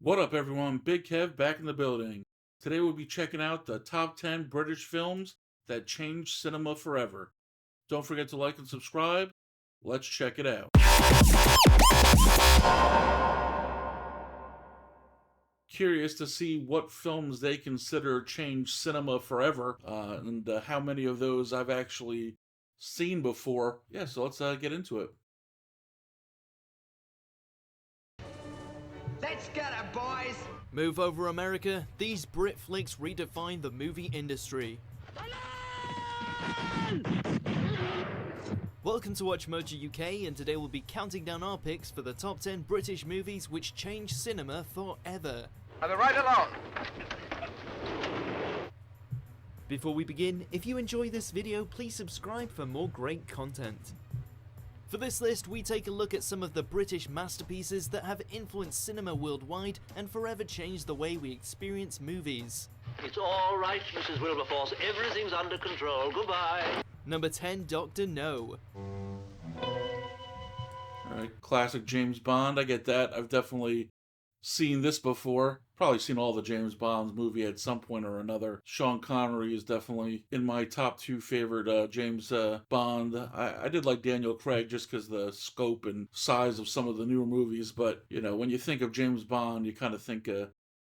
What up, everyone? Big Kev back in the building. Today we'll be checking out the top 10 British films that changed cinema forever. Don't forget to like and subscribe. Let's check it out. Curious to see what films they consider changed cinema forever, and how many of those I've actually seen before. Yeah, so let's get into it. Let's get it, boys! Move over, America. These Brit flicks redefine the movie industry. Welcome to Watch Mojo UK, and today we'll be counting down our picks for the top 10 British movies which changed cinema forever. I'll be right along. Before we begin, if you enjoy this video, please subscribe for more great content. For this list, we take a look at some of the British masterpieces that have influenced cinema worldwide and forever changed the way we experience movies. It's all right, Mrs. Wilberforce. Everything's under control. Goodbye. Number 10, Dr. No. Alright, classic James Bond. I get that. I've definitely seen this before. Probably seen all the James Bond's movie at some point or another. Sean Connery is definitely in my top two favorite James Bond. I did like Daniel Craig just because the scope and size of some of the newer movies, but you know, when you think of James Bond, you kind of think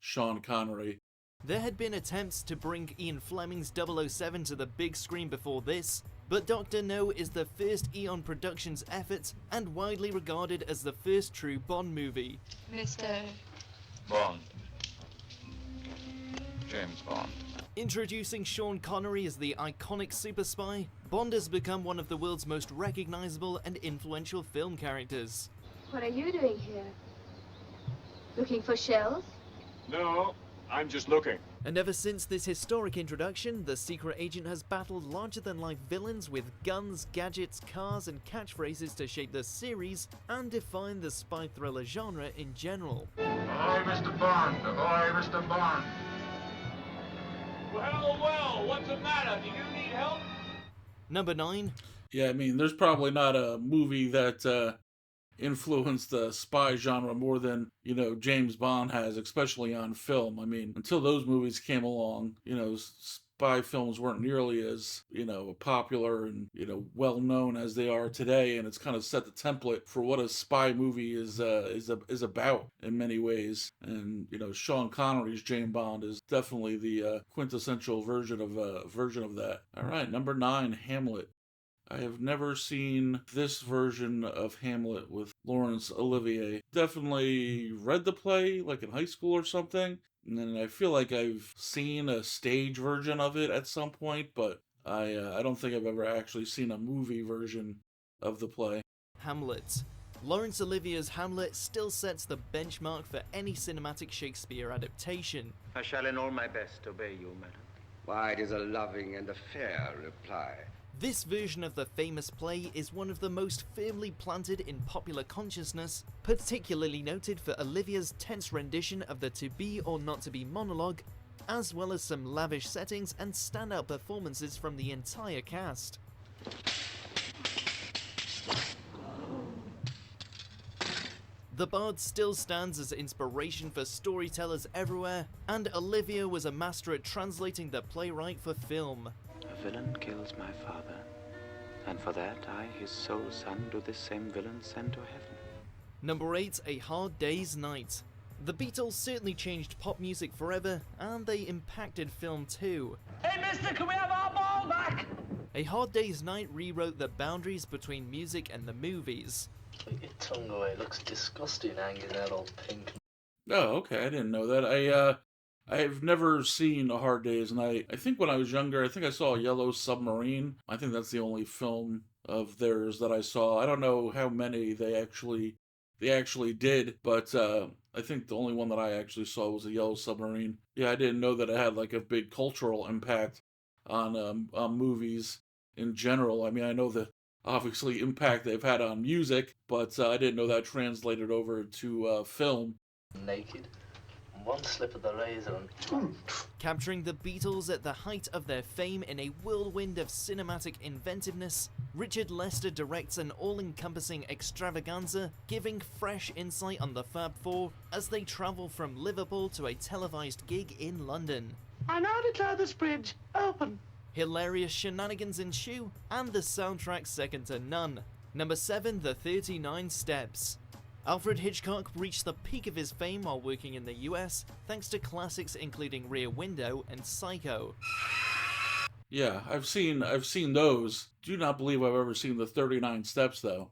Sean Connery. There had been attempts to bring Ian Fleming's 007 to the big screen before this, but Dr. No is the first Eon Productions effort and widely regarded as the first true Bond movie. Mr. Bond. James Bond. Introducing Sean Connery as the iconic super spy, Bond has become one of the world's most recognizable and influential film characters. What are you doing here? Looking for shells? No, I'm just looking. And ever since this historic introduction, the secret agent has battled larger-than-life villains with guns, gadgets, cars, and catchphrases to shape the series and define the spy thriller genre in general. Ahoy, Mr. Bond. Ahoy, Mr. Bond. Well, what's the matter? Do you need help? Number 9. Yeah, I mean, there's probably not a movie that influenced the spy genre more than, you know, James Bond has, especially on film. I mean, until those movies came along, you know, spy films weren't nearly as, you know, popular and, you know, well known as they are today, and it's kind of set the template for what a spy movie is about in many ways. And, you know, Sean Connery's James Bond is definitely the quintessential version of that. All right, number 9, Hamlet. I have never seen this version of Hamlet with Laurence Olivier. Definitely read the play, like in high school or something. And then I feel like I've seen a stage version of it at some point, but I don't think I've ever actually seen a movie version of the play. Hamlet. Laurence Olivier's Hamlet still sets the benchmark for any cinematic Shakespeare adaptation. I shall in all my best obey you, madam. Why, it is a loving and a fair reply. This version of the famous play is one of the most firmly planted in popular consciousness, particularly noted for Olivier's tense rendition of the to be or not to be monologue, as well as some lavish settings and standout performances from the entire cast. The Bard still stands as inspiration for storytellers everywhere, and Olivier was a master at translating the playwright for film. A villain kills my father, and for that I, his sole son, do this same villain send to heaven. Number 8, A Hard Day's Night. The Beatles certainly changed pop music forever, and they impacted film too. Hey, mister, can we have our ball back? A Hard Day's Night rewrote the boundaries between music and the movies. Put your tongue away, it looks disgusting hanging that old pink. Oh, okay, I didn't know that. I've never seen A Hard Day's Night. I think when I was younger, I think I saw Yellow Submarine. I think that's the only film of theirs that I saw. I don't know how many they actually did, but I think the only one that I actually saw was the Yellow Submarine. Yeah, I didn't know that it had like a big cultural impact on movies in general. I mean, I know the obviously impact they've had on music, but I didn't know that translated over to film. Naked. One slip of the razor and... Capturing the Beatles at the height of their fame in a whirlwind of cinematic inventiveness, Richard Lester directs an all-encompassing extravaganza, giving fresh insight on the Fab Four as they travel from Liverpool to a televised gig in London. I now declare this bridge open. Hilarious shenanigans ensue, and the soundtrack second to none. Number 7, The 39 Steps. Alfred Hitchcock reached the peak of his fame while working in the US, thanks to classics including Rear Window and Psycho. Yeah, I've seen those. Do not believe I've ever seen The 39 Steps, though.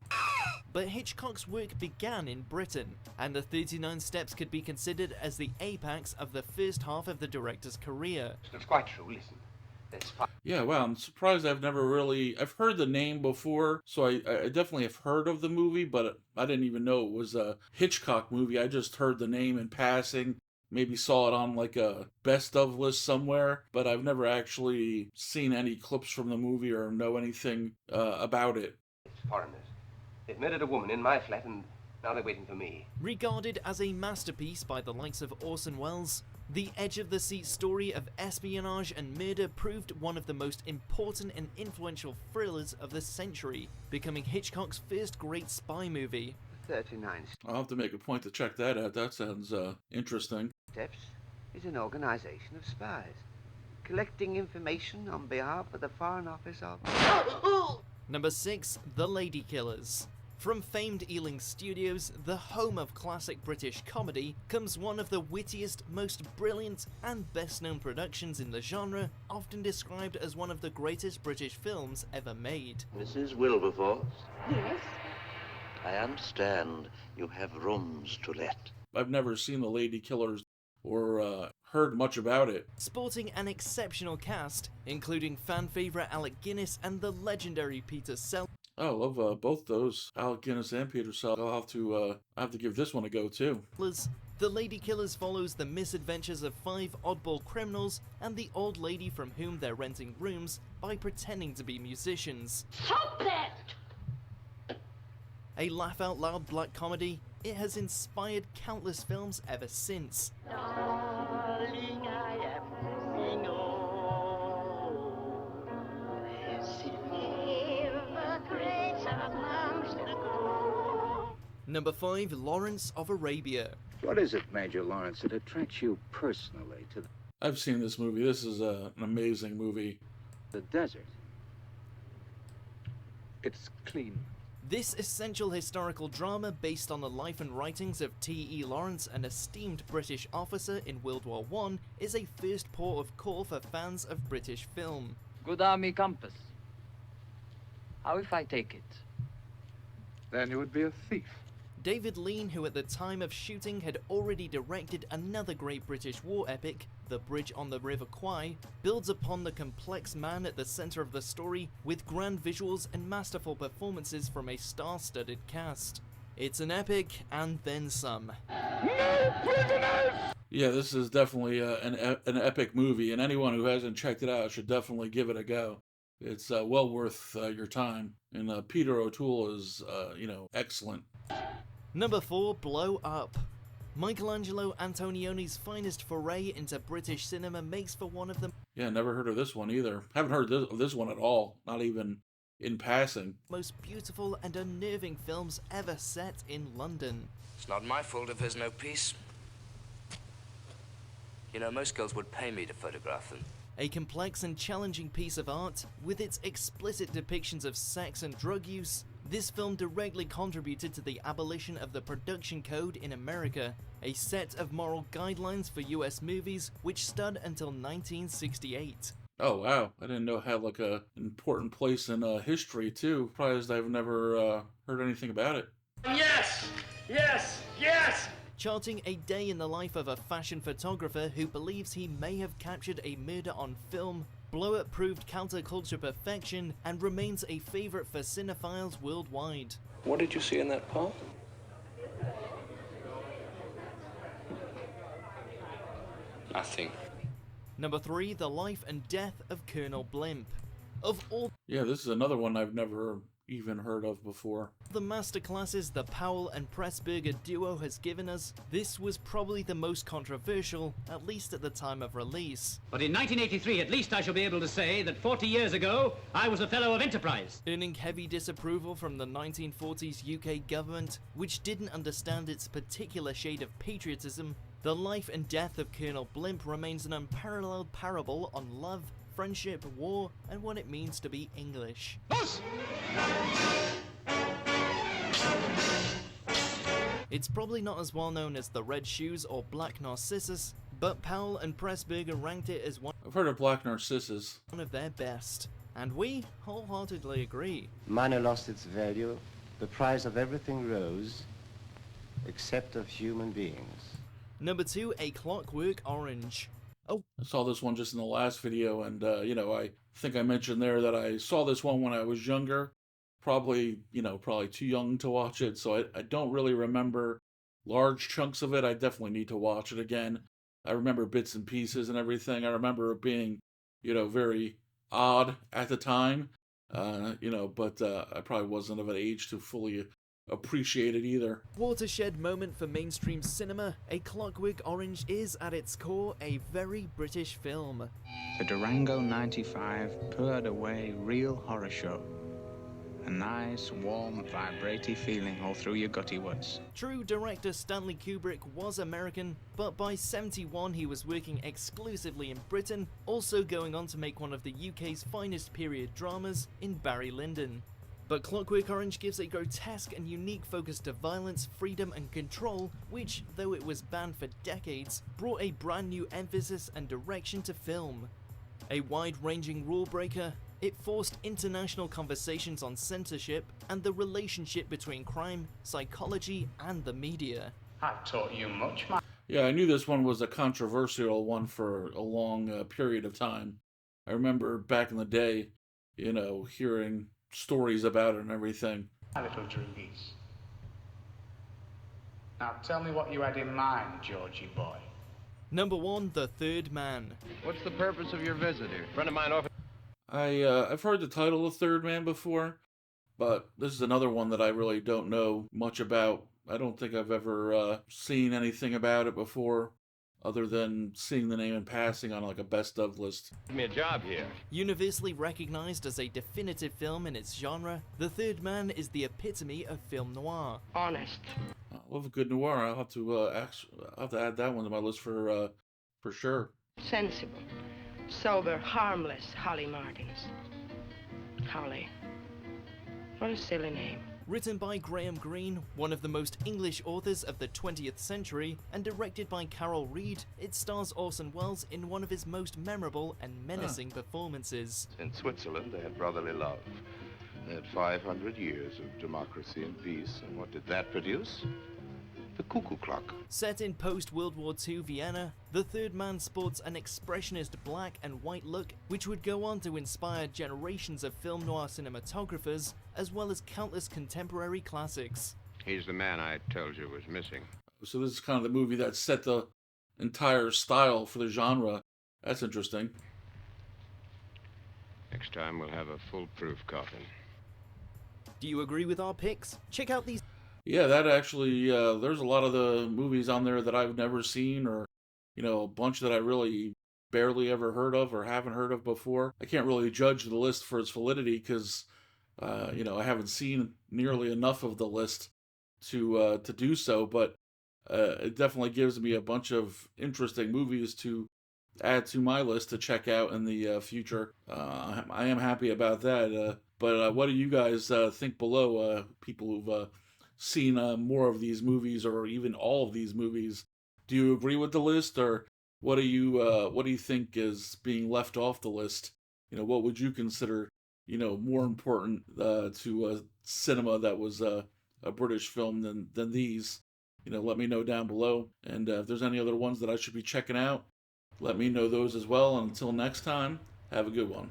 But Hitchcock's work began in Britain, and The 39 Steps could be considered as the apex of the first half of the director's career. It's quite true. Listen. Yeah, wow, I'm surprised I've heard the name before, so I definitely have heard of the movie, but I didn't even know it was a Hitchcock movie. I just heard the name in passing, maybe saw it on like a best of list somewhere, but I've never actually seen any clips from the movie or know anything about it. It's foreigners. They've murdered a woman in my flat and now they're waiting for me. Regarded as a masterpiece by the likes of Orson Welles, the edge-of-the-seat story of espionage and murder proved one of the most important and influential thrillers of the century, becoming Hitchcock's first great spy movie. 39 I'll have to make a point to check that out. That sounds interesting. Steps is an organization of spies, collecting information on behalf of the Foreign Office of... Number 6, The Lady Killers. From famed Ealing Studios, the home of classic British comedy, comes one of the wittiest, most brilliant, and best-known productions in the genre, often described as one of the greatest British films ever made. Mrs. Wilberforce, Yes? I understand you have rooms to let. I've never seen The Lady Killers or heard much about it. Sporting an exceptional cast, including fan favourite Alec Guinness and the legendary Peter Sellers. Oh, I love both those, Alec Guinness and Peter Sellers. I'll have to give this one a go too. The Lady Killers follows the misadventures of 5 oddball criminals and the old lady from whom they're renting rooms by pretending to be musicians. Stop that! A laugh-out-loud black comedy, it has inspired countless films ever since. Darling, I am moving on. This river creates amongst the grove. Number 5, Lawrence of Arabia. What is it, Major Lawrence, that attracts you personally to I've seen this movie. This is an amazing movie. the desert? It's clean. This essential historical drama, based on the life and writings of T.E. Lawrence, an esteemed British officer in World War I, is a first port of call for fans of British film. Good army compass. How if I take it? Then you would be a thief. David Lean, who at the time of shooting had already directed another great British war epic, The Bridge on the River Kwai, builds upon the complex man at the centre of the story with grand visuals and masterful performances from a star-studded cast. It's an epic, and then some. No prisoners! Yeah, this is definitely an epic movie, and anyone who hasn't checked it out should definitely give it a go. It's well worth your time, and Peter O'Toole is, excellent. Number 4, Blow Up. Michelangelo Antonioni's finest foray into British cinema makes for one of the Yeah, never heard of this one either. Haven't heard of this one at all, not even in passing. most beautiful and unnerving films ever set in London. It's not my fault if there's no peace. You know, most girls would pay me to photograph them. A complex and challenging piece of art, with its explicit depictions of sex and drug use, this film directly contributed to the abolition of the production code in America, a set of moral guidelines for US movies which stood until 1968. Oh wow, I didn't know it had like a important place in history too. Surprised I've never heard anything about it. Yes! Yes! Yes! Charting a day in the life of a fashion photographer who believes he may have captured a murder on film, Blow Up proved counterculture perfection and remains a favourite for cinephiles worldwide. What did you see in that part? Nothing. Number 3, The Life and Death of Colonel Blimp. Of all Yeah, this is another one I've never even heard of before. The masterclasses the Powell and Pressburger duo has given us, this was probably the most controversial, at least at the time of release. But in 1983, at least I shall be able to say that 40 years ago, I was a Fellow of Enterprise. Earning heavy disapproval from the 1940s UK government, which didn't understand its particular shade of patriotism, the life and death of Colonel Blimp remains an unparalleled parable on love, friendship, war, and what it means to be English. It's probably not as well known as the Red Shoes or Black Narcissus, but Powell and Pressburger ranked it as one I've heard of Black Narcissus. of their best, and we wholeheartedly agree. Money lost its value, the price of everything rose, except of human beings. Number 2, A Clockwork Orange. Oh, I saw this one just in the last video, and I think I mentioned there that I saw this one when I was younger. Probably too young to watch it, so I don't really remember large chunks of it. I definitely need to watch it again. I remember bits and pieces and everything. I remember it being, very odd at the time, but I probably wasn't of an age to fully appreciate it either. Watershed moment for mainstream cinema, A Clockwork Orange is at its core a very British film. The Durango 95 purred away real horror show. A nice, warm, vibrating feeling all through your gutty woods. True, director Stanley Kubrick was American, but by '71 he was working exclusively in Britain, also going on to make one of the UK's finest period dramas in Barry Lyndon. But Clockwork Orange gives a grotesque and unique focus to violence, freedom and control, which, though it was banned for decades, brought a brand new emphasis and direction to film. A wide-ranging rule breaker, it forced international conversations on censorship and the relationship between crime, psychology and the media. I've taught you much, man. Yeah, I knew this one was a controversial one for a long period of time. I remember back in the day, hearing stories about it and everything. My little droogies. Now tell me what you had in mind, Georgie boy. Number 1, The Third Man. What's the purpose of your visit here? Friend of mine offered. I've heard the title of Third Man before, but this is another one that I really don't know much about. I don't think I've ever seen anything about it before, other than seeing the name in passing on like a best of list. Give me a job here. Universally recognized as a definitive film in its genre, The Third Man is the epitome of film noir. Honest. I love a good noir. I'll have to add that one to my list for sure. Sensible. Sober, harmless Holly Martins. Holly. What a silly name. Written by Graham Greene, one of the most English authors of the 20th century, and directed by Carol Reed, it stars Orson Welles in one of his most memorable and menacing performances. In Switzerland, they had brotherly love. They had 500 years of democracy and peace, and what did that produce? The cuckoo clock. Set in post-World War II Vienna, The Third Man sports an expressionist black and white look, which would go on to inspire generations of film noir cinematographers, as well as countless contemporary classics. He's the man I told you was missing. So this is kind of the movie that set the entire style for the genre. That's interesting. Next time we'll have a foolproof coffin. Do you agree with our picks? Check out these. Yeah, that actually, there's a lot of the movies on there that I've never seen, or, a bunch that I really barely ever heard of or haven't heard of before. I can't really judge the list for its validity because, I haven't seen nearly enough of the list to do so, but it definitely gives me a bunch of interesting movies to add to my list to check out in the future. I am happy about that, but what do you guys think below, people who've seen more of these movies or even all of these movies? Do you agree with the list, or what do you think is being left off the list? What would you consider more important to cinema that was a British film than these? Let me know down below, and if there's any other ones that I should be checking out, let me know those as well. And until next time, have a good one.